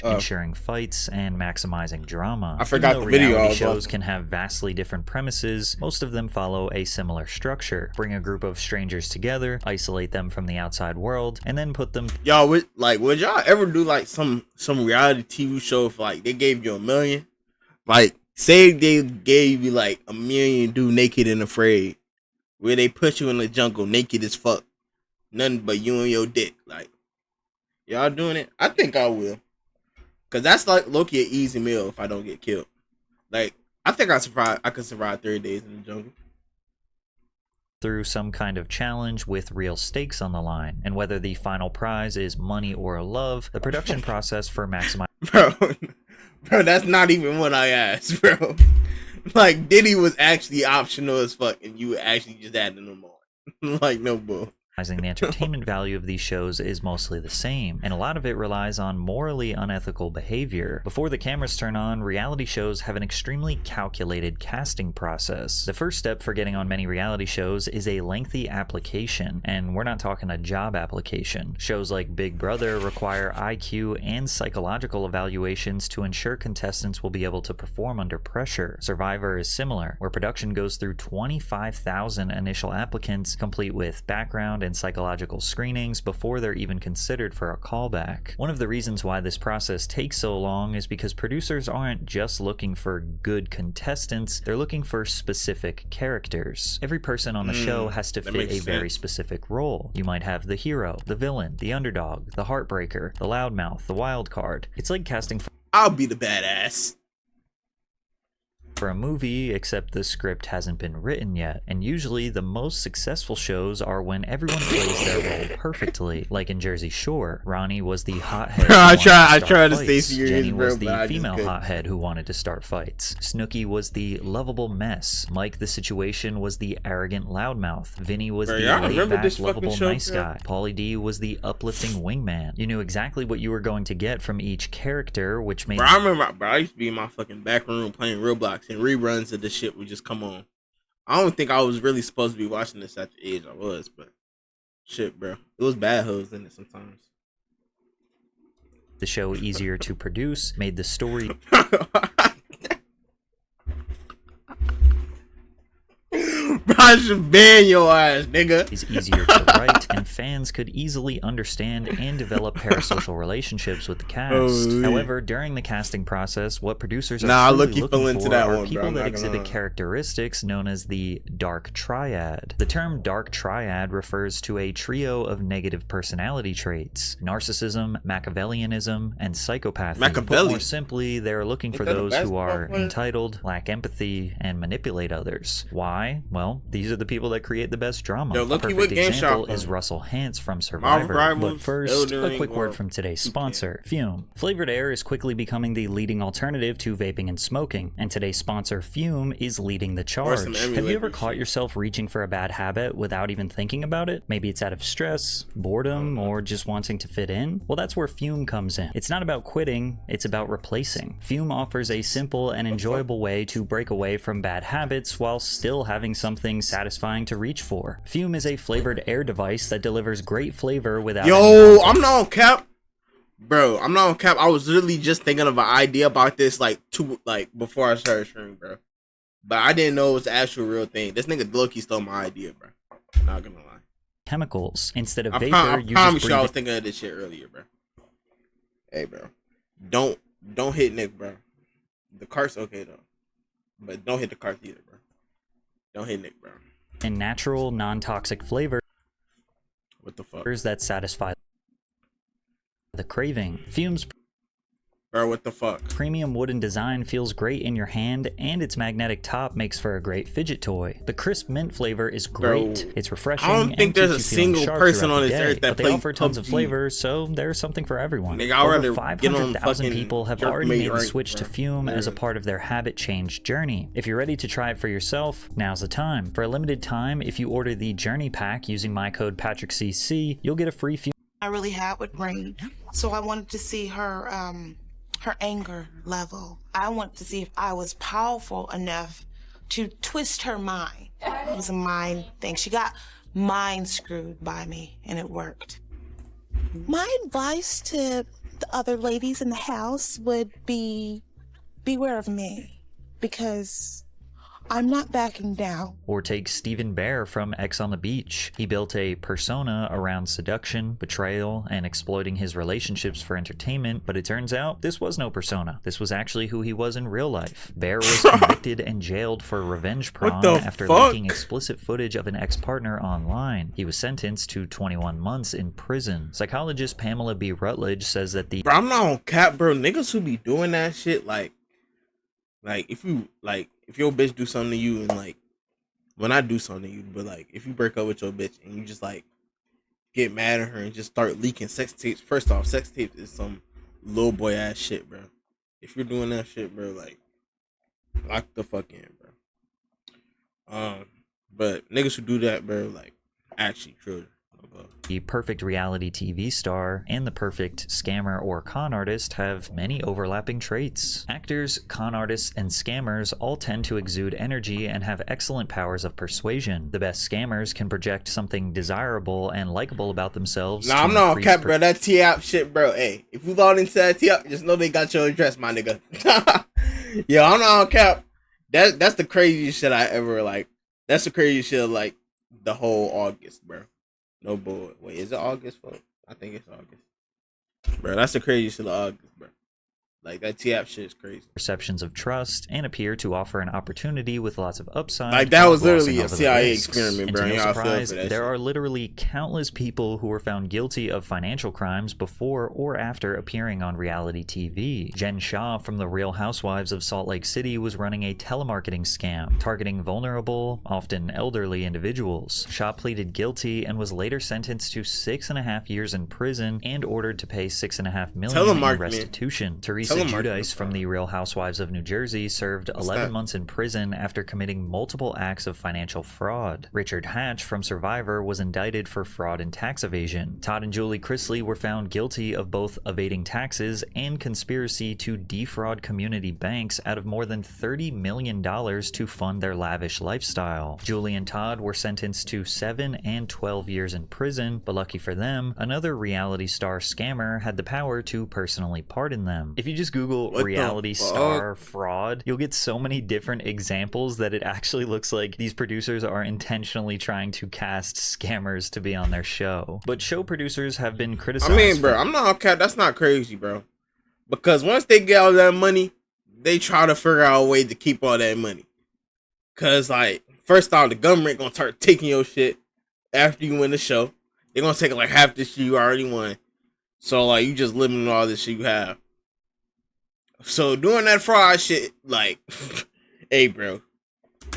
ensuring fights and maximizing drama. I forgot the video. Reality shows can have vastly different premises. Most of them follow a similar structure. Bring a group of strangers together, isolate them from the outside world, and then put them. Y'all would y'all ever do like some reality TV show if like they gave you $1 million? Like say they gave you like $1 million, do Naked and Afraid, where they put you in the jungle naked as fuck, nothing but you and your dick. Like y'all doing it? I think I will. Cause that's like low-key an easy meal if I don't get killed. Like I think I could survive 30 days in the jungle. Through some kind of challenge with real stakes on the line, and whether the final prize is money or love, the production process for maximizing. Bro, that's not even what I asked, bro. Like Diddy was actually optional as fuck, and you actually just added them on. Like no bull. The entertainment value of these shows is mostly the same, and a lot of it relies on morally unethical behavior. Before the cameras turn on, reality shows have an extremely calculated casting process. The first step for getting on many reality shows is a lengthy application, and we're not talking a job application. Shows like Big Brother require IQ and psychological evaluations to ensure contestants will be able to perform under pressure. Survivor is similar, where production goes through 25,000 initial applicants, complete with background and psychological screenings before they're even considered for a callback. One of the reasons why this process takes so long is because producers aren't just looking for good contestants, they're looking for specific characters. Every person on the show has to fit a very specific role. You might have the hero, the villain, the underdog, the heartbreaker, the loudmouth, the wild card. It's like casting for I'll be the badass for a movie, except the script hasn't been written yet. And usually the most successful shows are when everyone plays their role perfectly. Like in Jersey Shore, Ronnie was the hothead. I tried to stay serious, Jenny bro, was the but female hothead who wanted to start fights. Snooki was the lovable mess. Mike the Situation was the arrogant loudmouth. Vinny was the laid-back, lovable nice guy. Pauly D was the uplifting wingman. You knew exactly what you were going to get from each character, which made. Bro, I remember, bro, I used to be in my fucking back room playing Roblox, and reruns of the shit would just come on. I don't think I was really supposed to be watching this at the age I was, but shit, bro. It was bad hoes in it sometimes. The show easier to produce, made the story. Bro, I should ban your ass, nigga. Is easier to write, and fans could easily understand and develop parasocial relationships with the cast. However, during the casting process, what producers are looking for are people that exhibit characteristics known as the dark triad. The term dark triad refers to a trio of negative personality traits: narcissism, Machiavellianism, and psychopathy. Put more simply, they're looking for those who are entitled, lack empathy, and manipulate others. Why? Well, these are the people that create the best drama. A perfect example is Russell Hantz from Survivor. But first, a quick word from today's sponsor, Fume. Flavored air is quickly becoming the leading alternative to vaping and smoking, and today's sponsor, Fume, is leading the charge. Have you ever caught yourself reaching for a bad habit without even thinking about it? Maybe it's out of stress, boredom, or just wanting to fit in? Well, that's where Fume comes in. It's not about quitting, it's about replacing. Fume offers a simple and enjoyable way to break away from bad habits while still having something satisfying to reach for. Fume is a flavored air device that delivers great flavor without. Yo, I'm not on cap, bro. I'm not on cap. I was literally just thinking of an idea about this before I started streaming, bro. But I didn't know it was the actual real thing. This nigga low-key stole my idea, bro. Not gonna lie. Chemicals instead of vapor. I promise you, I was thinking of this shit earlier, bro. Hey, bro, don't hit Nick, bro. The cart's okay though, but don't hit the cart either, bro. Don't hit Nick, bro. And natural, non-toxic flavors. What the fuck? That satisfy the craving. Fume's Bro, what the fuck? Premium wooden design feels great in your hand, and its magnetic top makes for a great fidget toy. The crisp mint flavor is great. Bro, it's refreshing. I don't think there's a single person on this earth that they offer tons of flavors, so there's something for everyone. Nigga, over 500,000 people have already made the switch to Fume as a part of their habit change journey. If you're ready to try it for yourself, now's the time. For a limited time, if you order the Journey Pack using my code PatrickCC, you'll get a free Fume. I really had with Rain, so I wanted to see her anger level. I wanted to see if I was powerful enough to twist her mind. It was a mind thing. She got mind screwed by me, and it worked. My advice to the other ladies in the house would be beware of me, because I'm not backing down. Or take Stephen Bear from X on the Beach. He built a persona around seduction, betrayal, and exploiting his relationships for entertainment, but it turns out this was no persona. This was actually who he was in real life. Bear was convicted and jailed for revenge porn after leaking explicit footage of an ex-partner online. He was sentenced to 21 months in prison. Psychologist Pamela B. Rutledge says that the— Bro, I'm not on cap, bro. Niggas who be doing that shit, like if your bitch do something to you, and like, when I do something to you, but like if you break up with your bitch and you just like get mad at her and just start leaking sex tapes. First off, sex tapes is some little boy ass shit, bro. If you're doing that shit, bro, like, lock the fuck in, bro. But niggas who do that, bro, like, actually children. The perfect reality TV star and the perfect scammer or con artist have many overlapping traits. Actors, con artists, and scammers all tend to exude energy and have excellent powers of persuasion. The best scammers can project something desirable and likable about themselves. Nah, I'm not on cap, bro. That T-App shit, bro. Hey, if you log into that T-App, just know they got your address, my nigga. Yeah, I'm not on cap. That's the craziest shit I ever, like, that's the craziest shit of, like, the whole August, bro. No boy. Wait, is it August? I think it's August. Bro, that's the craziest shit of August, bro. Like, that T-App shit is crazy. Perceptions of trust and appear to offer an opportunity with lots of upside. Like, that was literally a CIA experiment, bro. And to no surprise, there are literally countless people who were found guilty of financial crimes before or after appearing on reality TV. Jen Shah from The Real Housewives of Salt Lake City was running a telemarketing scam targeting vulnerable, often elderly individuals. Shah pleaded guilty and was later sentenced to 6.5 years in prison and ordered to pay $6.5 million in restitution. Teresa Giudice from The Real Housewives of New Jersey served 11 months in prison after committing multiple acts of financial fraud. Richard Hatch from Survivor was indicted for fraud and tax evasion. Todd and Julie Chrisley were found guilty of both evading taxes and conspiracy to defraud community banks out of more than $30 million to fund their lavish lifestyle. Julie and Todd were sentenced to 7 and 12 years in prison, but lucky for them, another reality star scammer had the power to personally pardon them. If you just Google reality star fraud, you'll get so many different examples that it actually looks like these producers are intentionally trying to cast scammers to be on their show. But show producers have been criticized. I mean, bro, I'm not okay. That's not crazy, bro. Because once they get all that money, they try to figure out a way to keep all that money. Cause like, first off, the government gonna start taking your shit after you win the show. They're gonna take like half the shit you already won. So like, you just living on all this shit you have. So doing that fraud shit, like, hey, bro.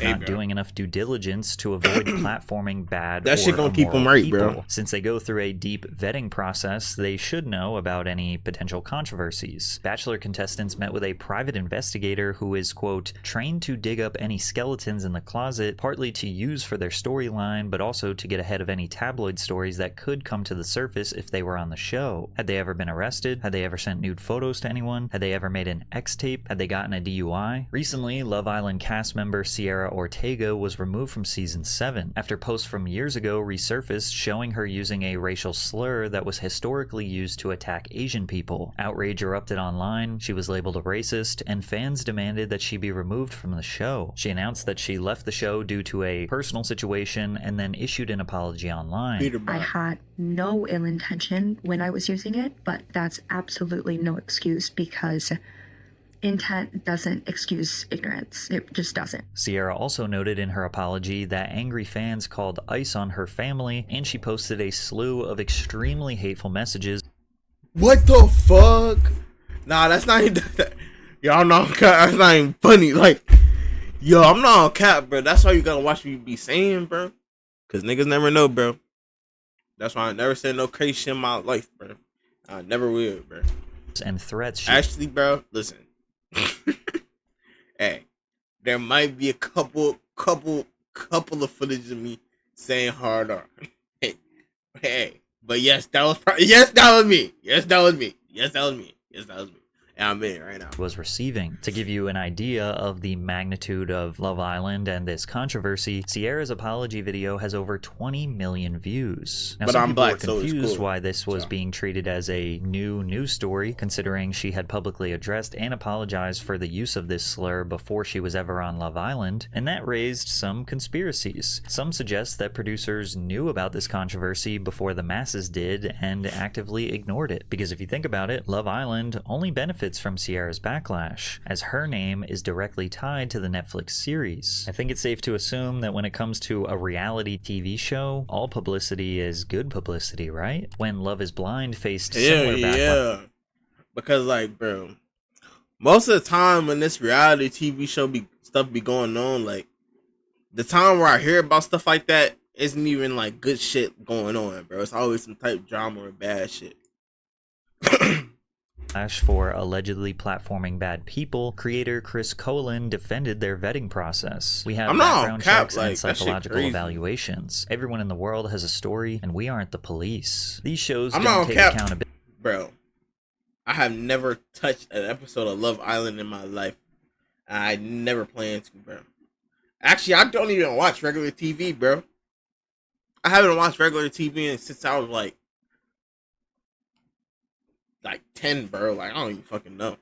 Not doing enough due diligence to avoid platforming bad that shit gonna keep them right, people. Bro. Since they go through a deep vetting process, they should know about any potential controversies. Bachelor contestants met with a private investigator who is, quote, trained to dig up any skeletons in the closet, partly to use for their storyline, but also to get ahead of any tabloid stories that could come to the surface if they were on the show. Had they ever been arrested? Had they ever sent nude photos to anyone? Had they ever made an X tape? Had they gotten a DUI? Recently, Love Island cast member Sierra Ortega was removed from season 7 after posts from years ago resurfaced showing her using a racial slur that was historically used to attack Asian people. Outrage erupted online, she was labeled a racist, and fans demanded that she be removed from the show. She announced that she left the show due to a personal situation and then issued an apology online. I had no ill intention when I was using it, but that's absolutely no excuse because intent doesn't excuse ignorance. It just doesn't. Sierra also noted in her apology that angry fans called ICE on her family, and she posted a slew of extremely hateful messages. What the fuck? Nah, that's not even that. Y'all know that's not even funny. Like, yo, I'm not on cap, bro. That's why you gotta watch what you be saying, bro. Cause niggas never know, bro. That's why I never said no crazy shit in my life, bro. I never will, bro. And threats. Actually, bro, listen. Hey, there might be a couple of footage of me saying hard R. Hey, but yes, that was me. I'm in right now. Was receiving. To give you an idea of the magnitude of Love Island and this controversy, Sierra's apology video has over 20 million views. Now, some people were confused why this was being treated as a new news story, considering she had publicly addressed and apologized for the use of this slur before she was ever on Love Island, and that raised some conspiracies. Some suggest that producers knew about this controversy before the masses did and actively ignored it. Because if you think about it, Love Island only benefits from Sierra's backlash, as her name is directly tied to the Netflix series. I think it's safe to assume that when it comes to a reality TV show, all publicity is good publicity, right? When Love is Blind faced similar backlash. Yeah, because like, bro, most of the time when this reality TV show stuff be going on, like, the time where I hear about stuff like that isn't even like good shit going on, bro. It's always some type of drama or bad shit. For allegedly platforming bad people, creator Chris Colin defended their vetting process. We have background checks and psychological evaluations. Everyone in the world has a story, and we aren't the police. These shows don't take accountability. Bro, I have never touched an episode of Love Island in my life. I never plan to, bro. Actually, I don't even watch regular TV, bro. I haven't watched regular TV since I was like 10, bro. Like, I don't even fucking know.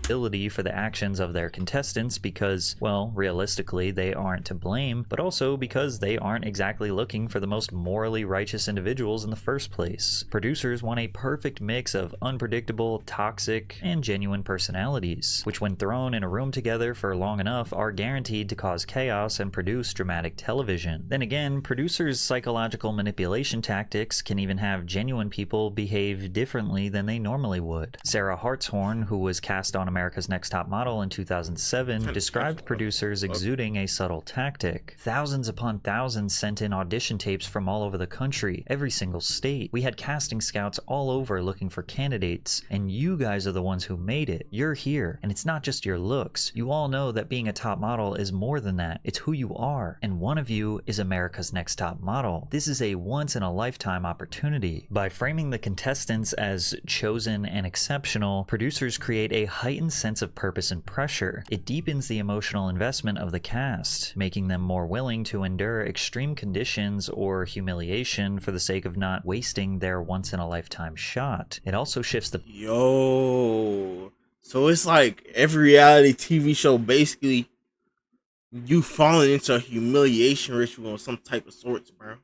For the actions of their contestants because, well, realistically, they aren't to blame, but also because they aren't exactly looking for the most morally righteous individuals in the first place. Producers want a perfect mix of unpredictable, toxic, and genuine personalities, which when thrown in a room together for long enough are guaranteed to cause chaos and produce dramatic television. Then again, producers' psychological manipulation tactics can even have genuine people behave differently than they normally would. Sarah Hartshorn, who was cast on America's Next Top Model in 2007, described producers exuding a subtle tactic. Thousands upon thousands sent in audition tapes from all over the country, every single state. We had casting scouts all over looking for candidates, and you guys are the ones who made it. You're here, and it's not just your looks. You all know that being a top model is more than that. It's who you are, and one of you is America's Next Top Model. This is a once-in-a-lifetime opportunity. By framing the contestants as chosen and exceptional, producers create a heightened sense of purpose and pressure. It deepens the emotional investment of the cast, making them more willing to endure extreme conditions or humiliation for the sake of not wasting their once-in-a-lifetime shot. It also shifts the... So it's like every reality TV show, basically, you falling into a humiliation ritual of some type of sorts, bro.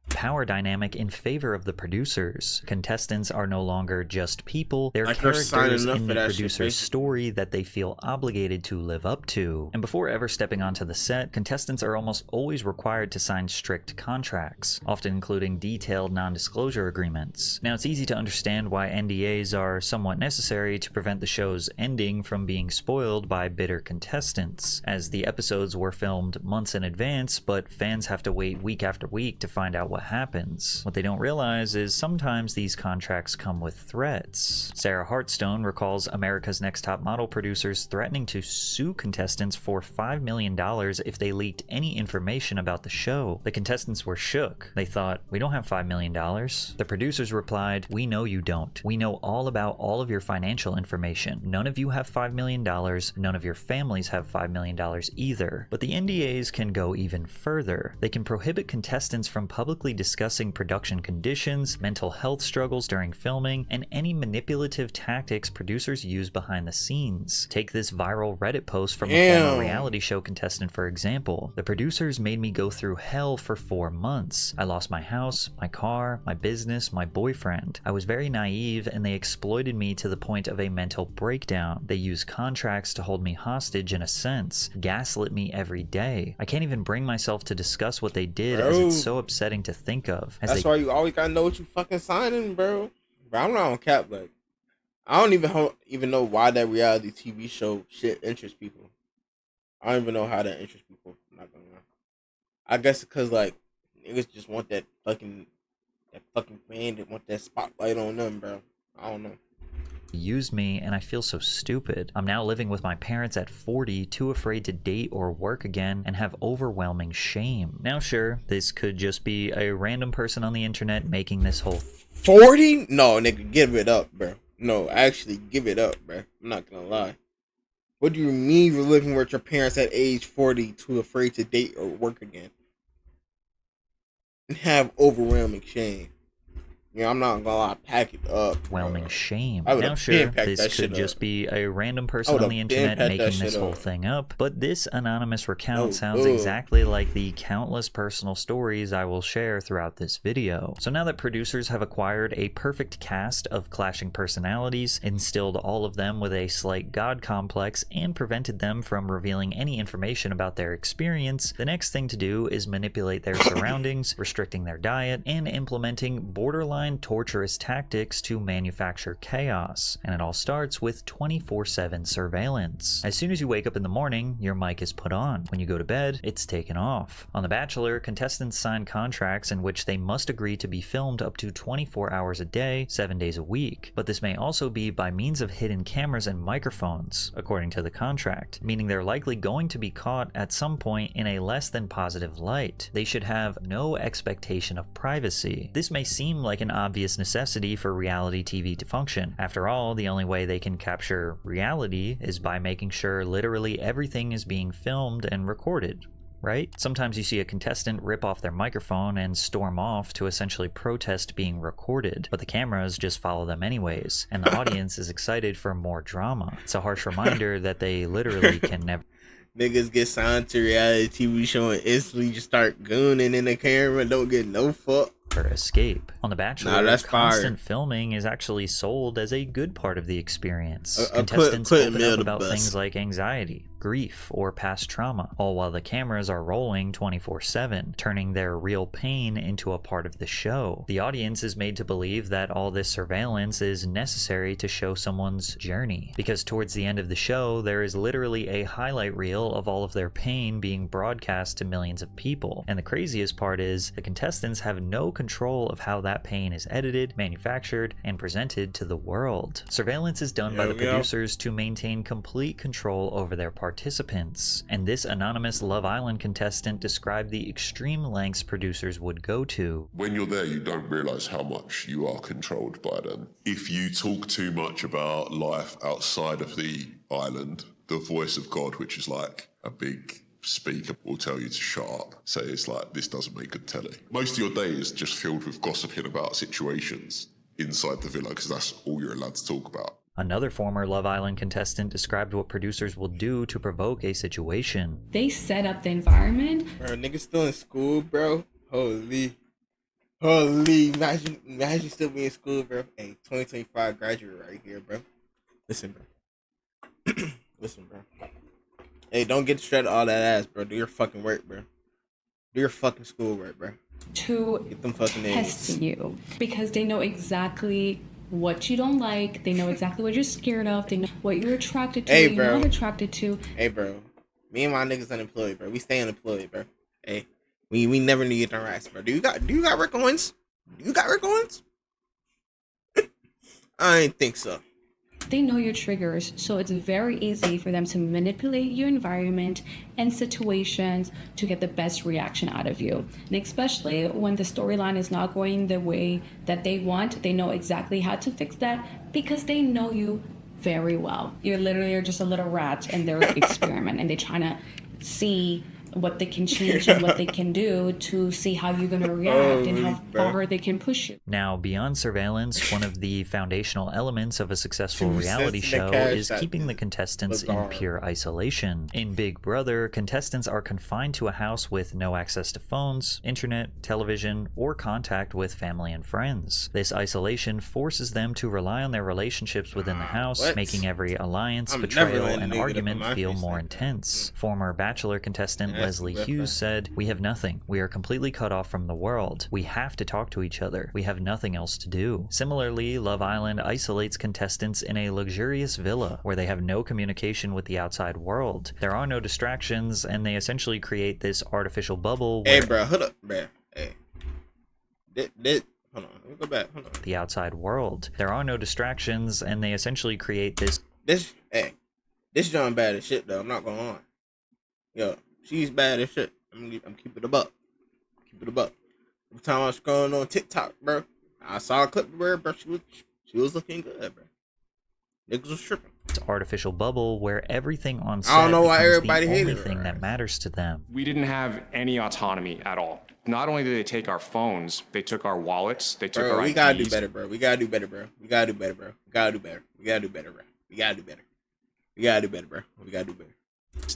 Power dynamic in favor of the producers. Contestants are no longer just people, they're characters in the producer's story that they feel obligated to live up to. And before ever stepping onto the set, contestants are almost always required to sign strict contracts, often including detailed non-disclosure agreements. Now, it's easy to understand why NDAs are somewhat necessary to prevent the show's ending from being spoiled by bitter contestants, as the episodes were filmed months in advance, but fans have to wait week after week to find out what happens. What they don't realize is sometimes these contracts come with threats. Sarah Hartstone recalls America's Next Top Model producers threatening to sue contestants for $5 million if they leaked any information about the show. The contestants were shook. They thought, we don't have $5 million. The producers replied, we know you don't. We know all about all of your financial information. None of you have $5 million. None of your families have $5 million either. But the NDAs can go even further. They can prohibit contestants from publicly discussing production conditions, mental health struggles during filming, and any manipulative tactics producers use behind the scenes. Take this viral Reddit post from a former reality show contestant, for example. The producers made me go through hell for 4 months. I lost my house, my car, my business, my boyfriend. I was very naive, and they exploited me to the point of a mental breakdown. They used contracts to hold me hostage in a sense, gaslit me every day. I can't even bring myself to discuss what they did, as it's so upsetting to think of. That's why you always gotta know what you fucking signing, bro. Bro, I'm not on cap. Like, I don't even know why that reality TV show shit interests people. I don't even know how that interests people. I'm not gonna lie. I guess because like niggas just want that fucking fan that want that spotlight on them, bro. I don't know. Used me, and I feel so stupid. I'm now living with my parents at 40, too afraid to date or work again, and have overwhelming shame. Now sure, this could just be a random person on the internet making this whole 40? No, nigga, give it up, bro. No, actually, give it up, bro. I'm not gonna lie. What do you mean you're living with your parents at age 40 too afraid to date or work again? And have overwhelming shame. Yeah, I'm not gonna lie, pack it up. Overwhelming shame. I would Now, have sure, packed this that shit could up. just be a random person on the internet making this whole thing up, but this anonymous recount sounds exactly like the countless personal stories I will share throughout this video. So now that producers have acquired a perfect cast of clashing personalities, instilled all of them with a slight god complex, and prevented them from revealing any information about their experience, the next thing to do is manipulate their surroundings, restricting their diet, and implementing borderline torturous tactics to manufacture chaos. And it all starts with 24/7 surveillance. As soon as you wake up in the morning, your mic is put on. When you go to bed, it's taken off. On The Bachelor, contestants sign contracts in which they must agree to be filmed up to 24 hours a day, 7 days a week. But this may also be by means of hidden cameras and microphones, according to the contract, meaning they're likely going to be caught at some point in a less than positive light. They should have no expectation of privacy. This may seem like an obvious necessity for reality TV to function. After all, the only way they can capture reality is by making sure literally everything is being filmed and recorded, right? Sometimes you see a contestant rip off their microphone and storm off to essentially protest being recorded, but the cameras just follow them anyways, and the audience is excited for more drama. It's a harsh reminder that they literally can never... Niggas get signed to reality TV show and instantly just start gooning in the camera and don't get no fuck. escape. On The Bachelor, constant filming is actually sold as a good part of the experience. Contestants open up about things like anxiety, grief, or past trauma, all while the cameras are rolling 24/7, turning their real pain into a part of the show. The audience is made to believe that all this surveillance is necessary to show someone's journey, because towards the end of the show, there is literally a highlight reel of all of their pain being broadcast to millions of people. And the craziest part is, the contestants have no control of how that pain is edited, manufactured, and presented to the world. Surveillance is done by the producers to maintain complete control over their participants, and this anonymous Love Island contestant described the extreme lengths producers would go to. When you're there, you don't realize how much you are controlled by them. If you talk too much about life outside of the island, the voice of God, which is like a big speaker, will tell you to shut up. So it's like, this doesn't make good telly. Most of your day is just filled with gossiping about situations inside the villa, because that's all you're allowed to talk about. Another former Love Island contestant described what producers will do to provoke a situation. They set up the environment. Bro, niggas still in school, bro. Holy. Imagine still being in school, bro. Hey, 2025 graduate right here, bro. Listen, bro. Listen, bro. Hey, don't get straight all that ass, bro. Do your fucking work, bro. Do your fucking schoolwork, bro. To get them fucking test you, because they know exactly what you don't like. They know exactly what you're scared of. They know what you're attracted to. Hey, what bro. You're not attracted to. Hey, bro. Me and my niggas unemployed, bro. We stay unemployed, bro. Hey, we never need to get our rights, bro. Do you got Rick Owens? Do you got Rick Owens? I ain't think so. They know your triggers, so it's very easy for them to manipulate your environment and situations to get the best reaction out of you. And especially when the storyline is not going the way that they want, they know exactly how to fix that because they know you very well. You're literally just a little rat in their experiment, and they're trying to see what they can change and what they can do to see how you're going to react and how far they can push you. Now, beyond surveillance, one of the foundational elements of a successful reality show is keeping the contestants in pure isolation. In Big Brother, contestants are confined to a house with no access to phones, internet, television, or contact with family and friends. This isolation forces them to rely on their relationships within the house, making every alliance, betrayal, and argument feel more intense. Former Bachelor contestant Leslie Hughes said, "We have nothing. We are completely cut off from the world. We have to talk to each other. We have nothing else to do." Similarly, Love Island isolates contestants in a luxurious villa where they have no communication with the outside world. There are no distractions, and they essentially create this artificial bubble where... Hey, bro, hold up, bro. Hey. Hold on, let me go back. Hold on. The outside world. There are no distractions, and they essentially create this... This John bad as shit, though. I'm not gonna lie. Yo. She's bad as shit. I'm keeping it up. Keep it up. Every time I was scrolling on TikTok, bro, I saw a clip of her, bro. She was looking good, bro. Niggas was tripping. Artificial bubble where everything on set I don't know why becomes everybody the hated only her. thing that matters to them. We didn't have any autonomy at all. Not only did they take our phones, they took our wallets, they took our IDs. We gotta do better, bro. We gotta do better, bro. We gotta do better, bro. We gotta do better. We gotta do better, bro. We gotta do better. We gotta do better, bro. We gotta do better.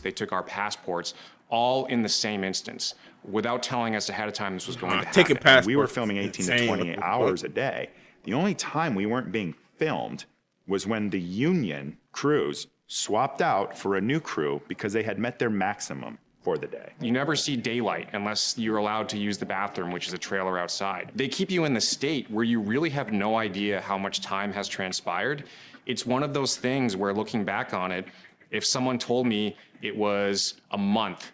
They took our passports, all in the same instance, without telling us ahead of time this was going to happen. We were filming 18 to 20 hours a day. The only time we weren't being filmed was when the union crews swapped out for a new crew because they had met their maximum for the day. You never see daylight unless you're allowed to use the bathroom, which is a trailer outside. They keep you in the state where you really have no idea how much time has transpired. It's one of those things where, looking back on it, if someone told me it was a month,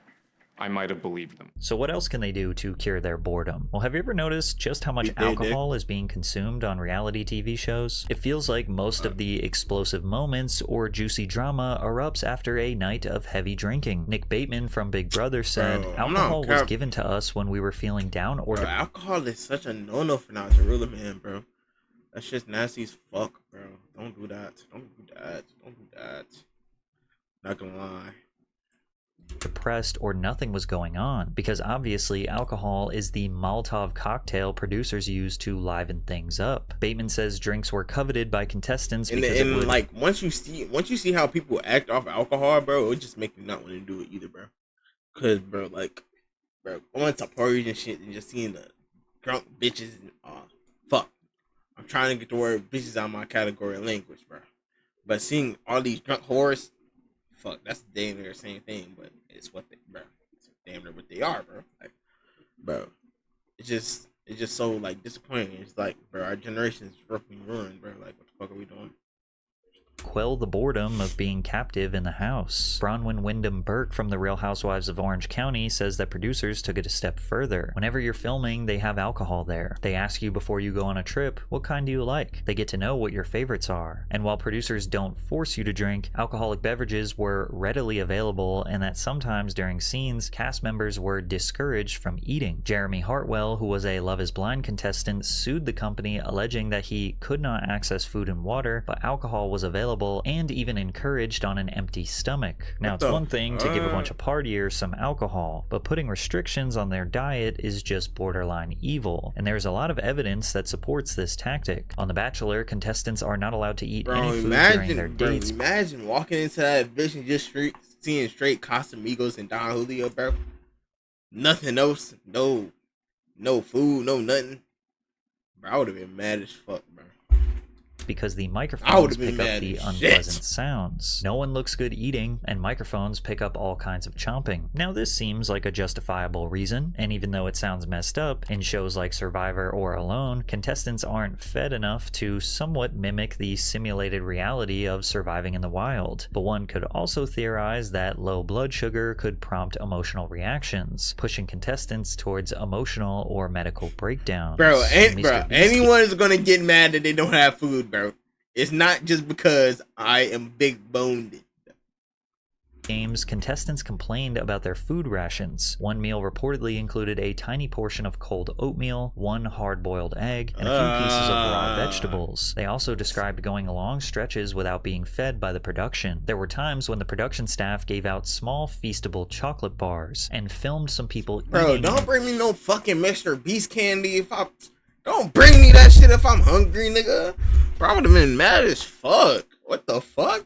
I might have believed them. So what else can they do to cure their boredom? Well, have you ever noticed just how much alcohol is being consumed on reality TV shows? It feels like most of the explosive moments or juicy drama erupts after a night of heavy drinking. Nick Bateman from Big Brother said, alcohol was given to us when we were feeling down or... Bro, alcohol is such a no-no for Nigeria, man, bro. That shit's nasty as fuck, bro. Don't do that. Don't do that. Don't do that. Not gonna lie. Depressed or nothing was going on, because obviously alcohol is the Molotov cocktail producers use to liven things up. Bateman says drinks were coveted by contestants because like once you see how people act off alcohol, bro, it just make you not want to do it either, bro. Cause bro, going to parties and shit and just seeing the drunk bitches and fuck. I'm trying to get the word bitches out of my category of language, bro. But seeing all these drunk whores, fuck, that's damn near the same thing, but it's what they, bro. It's damn near what they are, bro. Like, bro, it's just so like disappointing. It's like, bro, our generation is roughly ruined, bro. Like, what the fuck are we doing? Quell the boredom of being captive in the house. Bronwyn Wyndham Burke from The Real Housewives of Orange County says that producers took it a step further. Whenever you're filming, they have alcohol there. They ask you before you go on a trip, what kind do you like? They get to know what your favorites are. And while producers don't force you to drink, alcoholic beverages were readily available, and that sometimes during scenes, cast members were discouraged from eating. Jeremy Hartwell, who was a Love is Blind contestant, sued the company alleging that he could not access food and water, but alcohol was available and even encouraged on an empty stomach. Now, it's one thing to give a bunch of partiers some alcohol, but putting restrictions on their diet is just borderline evil, and there's a lot of evidence that supports this tactic. On The Bachelor, contestants are not allowed to eat any food during their dates. Imagine walking into that vision just seeing straight Casamigos and Don Julio, bro. Nothing else, no food, no nothing. Bro, I would have been mad as fuck, bro. Because the microphones pick up the unpleasant sounds. No one looks good eating, and microphones pick up all kinds of chomping. Now, this seems like a justifiable reason, and even though it sounds messed up, in shows like Survivor or Alone, contestants aren't fed enough to somewhat mimic the simulated reality of surviving in the wild. But one could also theorize that low blood sugar could prompt emotional reactions, pushing contestants towards emotional or medical breakdowns. Bro, anyone is gonna get mad that they don't have food, bro. It's not just because I am big boned. Games, contestants complained about their food rations. One meal reportedly included a tiny portion of cold oatmeal, one hard-boiled egg, and a few pieces of raw vegetables. They also described going long stretches without being fed by the production. There were times when the production staff gave out small feastable chocolate bars and filmed some people eating. Bro, don't bring me no fucking Mr. Beast candy don't bring me that shit if I'm hungry, nigga. Bro, I would have been mad as fuck. What the fuck?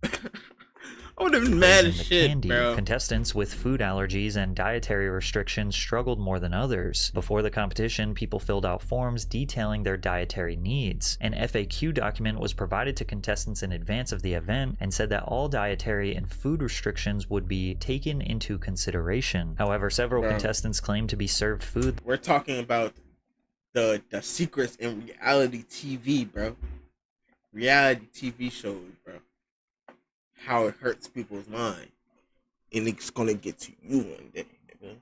I would have been mad as shit, bro. Contestants with food allergies and dietary restrictions struggled more than others. Before the competition, people filled out forms detailing their dietary needs. An FAQ document was provided to contestants in advance of the event and said that all dietary and food restrictions would be taken into consideration. However, several contestants claimed to be served food. We're talking about the secrets in reality TV, bro. Reality TV shows, bro. How it hurts people's mind. And it's gonna get to you one day, nigga.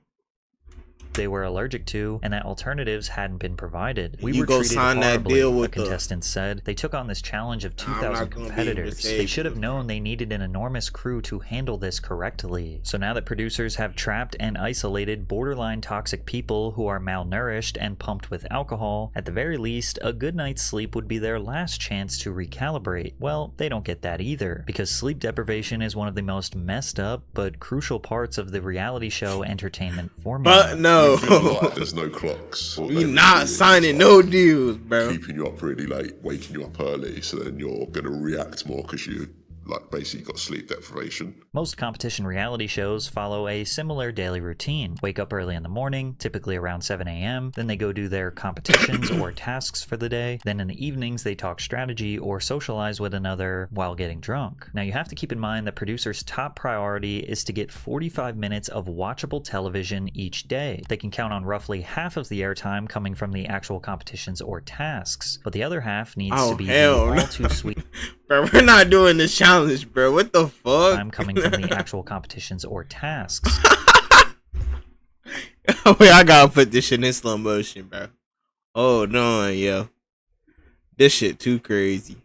they were allergic to and that alternatives hadn't been provided. We You were go treated sign that horribly, deal a with contestant said. They took on this challenge of 2,000 competitors. They should have known they needed an enormous crew to handle this correctly. So now that producers have trapped and isolated borderline toxic people who are malnourished and pumped with alcohol, at the very least, a good night's sleep would be their last chance to recalibrate. Well, they don't get that either, because sleep deprivation is one of the most messed up but crucial parts of the reality show entertainment formula. But no, like there's no clocks. We not signing no deals, bro. Keeping you up really late, waking you up early, so then you're gonna react more because you like basically got sleep deprivation. Most competition reality shows follow a similar daily routine. Wake up early in the morning, typically around 7 a.m. Then they go do their competitions or tasks for the day. Then in the evenings, they talk strategy or socialize with another while getting drunk. Now you have to keep in mind that producers' top priority is to get 45 minutes of watchable television each day. They can count on roughly half of the airtime coming from the actual competitions or tasks, but the other half needs to be the all too sweet. Bro, we're not doing this challenge, bro. What the fuck? I'm coming from the actual competitions or tasks. Wait, I gotta put this shit in slow motion, bro. Hold on, yo. This shit too crazy.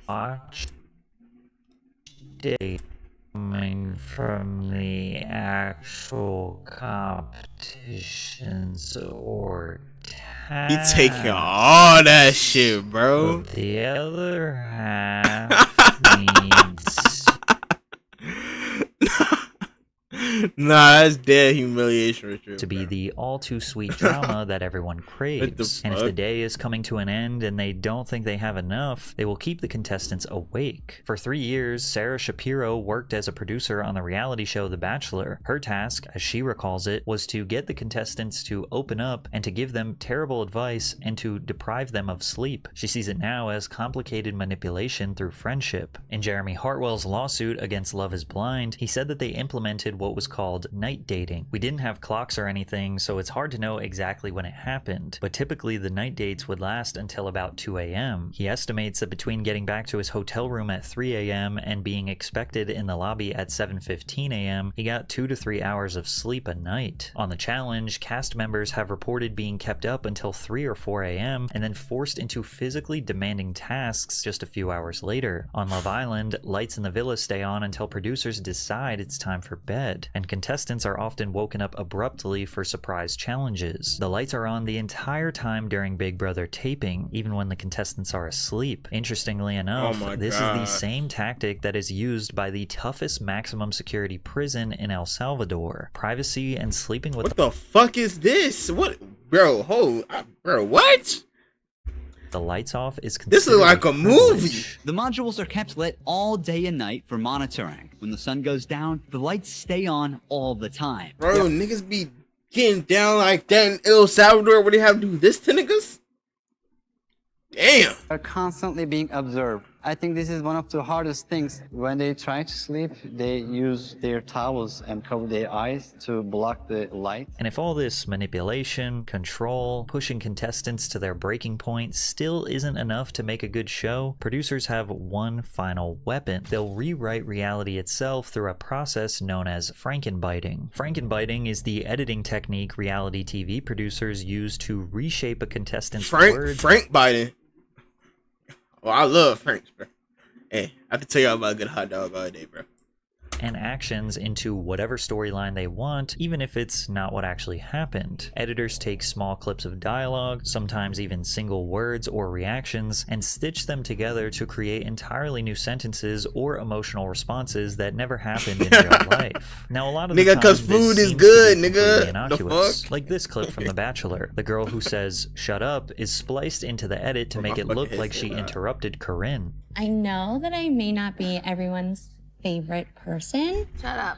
Watch day coming from the actual competitions or He taking all that shit, bro. But the other half needs Nah, that's dead humiliation to be the all-too-sweet drama that everyone craves. And if the day is coming to an end and they don't think they have enough, they will keep the contestants awake. For 3 years, Sarah Shapiro worked as a producer on the reality show The Bachelor. Her task, as she recalls it, was to get the contestants to open up and to give them terrible advice and to deprive them of sleep. She sees it now as complicated manipulation through friendship. In Jeremy Hartwell's lawsuit against Love is Blind, he said that they implemented what was called night dating. We didn't have clocks or anything, so it's hard to know exactly when it happened, but typically the night dates would last until about 2 a.m. He estimates that between getting back to his hotel room at 3 a.m. and being expected in the lobby at 7:15 a.m., he got 2 to 3 hours of sleep a night. On the challenge, cast members have reported being kept up until 3 or 4 a.m. and then forced into physically demanding tasks just a few hours later. On Love Island, lights in the villa stay on until producers decide it's time for bed, and contestants are often woken up abruptly for surprise challenges. The lights are on the entire time during Big Brother taping, even when the contestants are asleep. Interestingly enough, this is the same tactic that is used by the toughest maximum security prison in El Salvador. Privacy and sleeping with what the fuck is this? What, bro? Bro, what? the lights off is considered this is like a movie. The modules are kept lit all day and night for monitoring. When the sun goes down, the lights stay on all the time. Bro, niggas be getting down like that in El Salvador where they have to do this to niggas? Damn. Are constantly being observed. I think this is one of the hardest things. When they try to sleep, they use their towels and cover their eyes to block the light. And if all this manipulation, control, pushing contestants to their breaking point still isn't enough to make a good show, producers have one final weapon. They'll rewrite reality itself through a process known as frankenbiting. Frankenbiting is the editing technique reality TV producers use to reshape a contestant's words. Frankbiting. Well, I love Franks, bro. Hey, I have to tell y'all about a good hot dog all day, bro. And actions into whatever storyline they want, even if it's not what actually happened. Editors take small clips of dialogue, sometimes even single words or reactions, and stitch them together to create entirely new sentences or emotional responses that never happened in real life. Now, a lot of the time, cause food is good, nigga. Innocuous. Like this clip from The Bachelor. The girl who says, "shut up," is spliced into the edit to make it look like she interrupted Corinne. I know that I may not be everyone's favorite person. Shut up.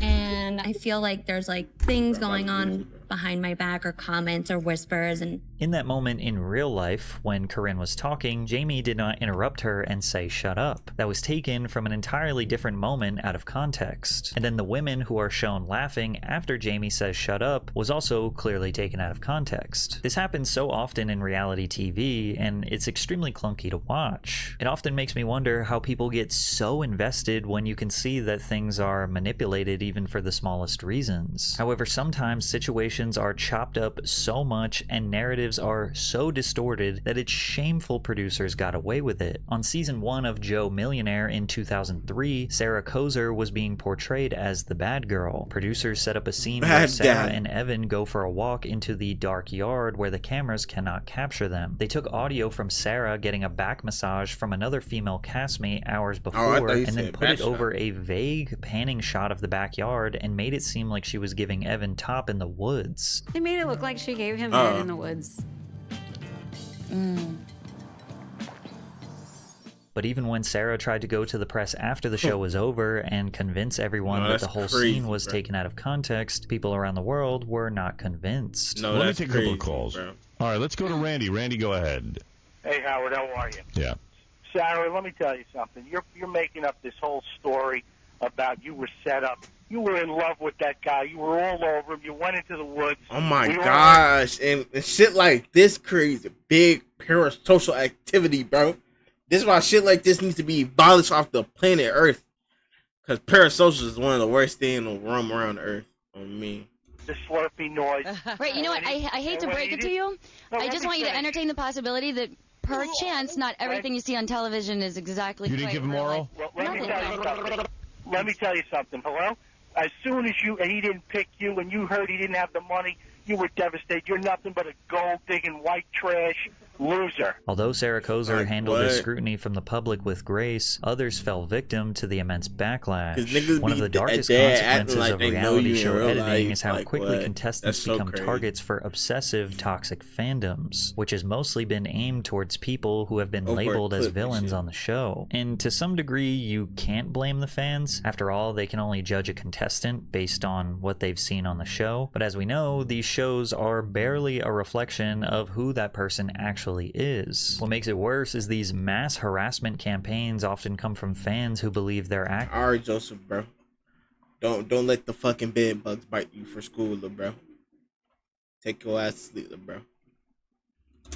And I feel like there's like things going on behind my back, or comments or whispers. And in that moment in real life, when Corinne was talking, Jamie did not interrupt her and say shut up. That was taken from an entirely different moment out of context. And then the women who are shown laughing after Jamie says shut up was also clearly taken out of context. This happens so often in reality TV, and it's extremely clunky to watch. It often makes me wonder how people get so invested when you can see that things are manipulated even for the smallest reasons. However, sometimes situations are chopped up so much and narratives are so distorted that it's shameful producers got away with it. On season 1 of Joe Millionaire in 2003, Sarah Kozer was being portrayed as the bad girl. Producers set up a scene where Sarah and Evan go for a walk into the dark yard where the cameras cannot capture them. They took audio from Sarah getting a back massage from another female castmate hours before and then put it over a vague panning shot of the backyard and made it seem like she was giving Evan top in the woods. They made it look like she gave him head in the woods. But even when Sarah tried to go to the press after the show was over and convince everyone that the whole scene was taken out of context, people around the world were not convinced. Let me take a couple of calls. All right, let's go to Randy. Randy, go ahead. Hey, Howard, how are you? Yeah. Sarah, let me tell you something. You're making up this whole story about you were set up. You were in love with that guy. You were all over him. You went into the woods. Oh my gosh. And shit like this creates a big parasocial activity, bro. This is why shit like this needs to be abolished off the planet Earth. Because parasocial is one of the worst things in the room around Earth. On me. The slurpy noise. Right, you know what? I hate to break it to you. I just want you to entertain the possibility that perchance not everything you see on television is exactly You didn't give him oral? Well, let me tell you something. Hello? As soon as he didn't pick you and you heard he didn't have the money, you were devastated. You're nothing but a gold-digging white trash loser. Although Sarah Kozer handled the scrutiny from the public with grace, others fell victim to the immense backlash. One of the darkest consequences of reality show editing is how quickly contestants become targets for obsessive, toxic fandoms, which has mostly been aimed towards people who have been labeled as villains on the show. And to some degree, you can't blame the fans. After all, they can only judge a contestant based on what they've seen on the show. But as we know, these shows are barely a reflection of who that person actually is. What makes it worse is these mass harassment campaigns often come from fans who believe they're acting. Alright, Joseph, bro. Don't let the fucking bed bugs bite you for school, little bro. Take your ass to sleep, little bro.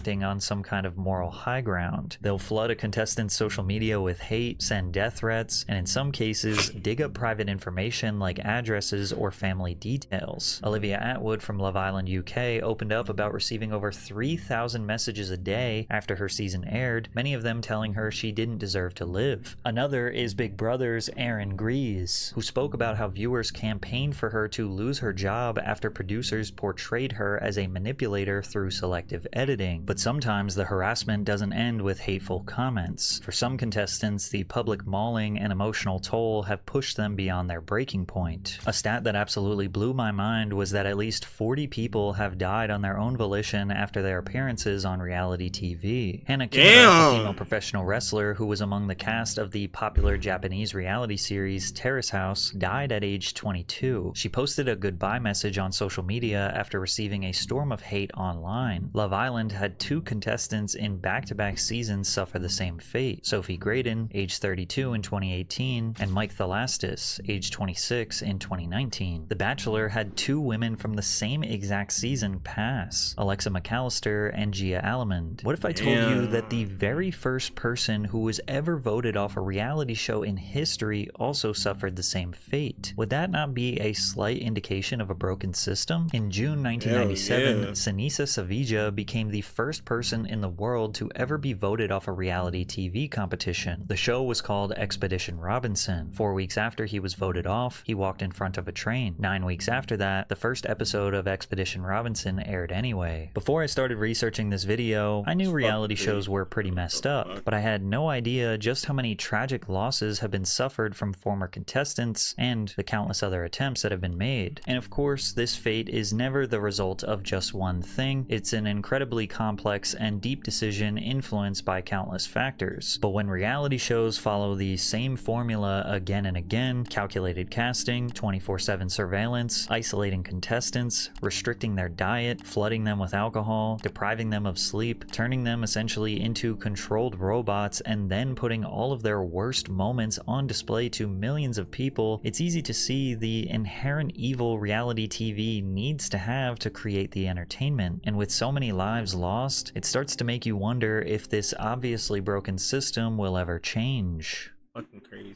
On some kind of moral high ground. They'll flood a contestant's social media with hate, send death threats, and in some cases, dig up private information like addresses or family details. Olivia Atwood from Love Island UK opened up about receiving over 3,000 messages a day after her season aired, many of them telling her she didn't deserve to live. Another is Big Brother's Erin Grease, who spoke about how viewers campaigned for her to lose her job after producers portrayed her as a manipulator through selective editing. But sometimes the harassment doesn't end with hateful comments. For some contestants, the public mauling and emotional toll have pushed them beyond their breaking point. A stat that absolutely blew my mind was that at least 40 people have died on their own volition after their appearances on reality TV. Hannah Kimura, a female professional wrestler who was among the cast of the popular Japanese reality series Terrace House, died at age 22. She posted a goodbye message on social media after receiving a storm of hate online. Love Island had 2 contestants in back-to-back seasons suffer the same fate. Sophie Graydon, age 32 in 2018, and Mike Thelastis, age 26 in 2019. The Bachelor had 2 women from the same exact season pass, Alexa McAllister and Gia Allemond. What if I told you that the very first person who was ever voted off a reality show in history also suffered the same fate? Would that not be a slight indication of a broken system? In June 1997, Sinisa Savija became the first person in the world to ever be voted off a reality TV competition. The show was called Expedition Robinson. 4 weeks after he was voted off, he walked in front of a train. 9 weeks after that, the first episode of Expedition Robinson aired anyway. Before I started researching this video, I knew reality shows were pretty messed up, but I had no idea just how many tragic losses have been suffered from former contestants and the countless other attempts that have been made. And of course, this fate is never the result of just one thing. It's an incredibly complex complex and deep decision influenced by countless factors. But when reality shows follow the same formula again and again, calculated casting, 24/7 surveillance, isolating contestants, restricting their diet, flooding them with alcohol, depriving them of sleep, turning them essentially into controlled robots, and then putting all of their worst moments on display to millions of people, it's easy to see the inherent evil reality TV needs to have to create the entertainment. And with so many lives lost, it starts to make you wonder if this obviously broken system will ever change. Fucking crazy.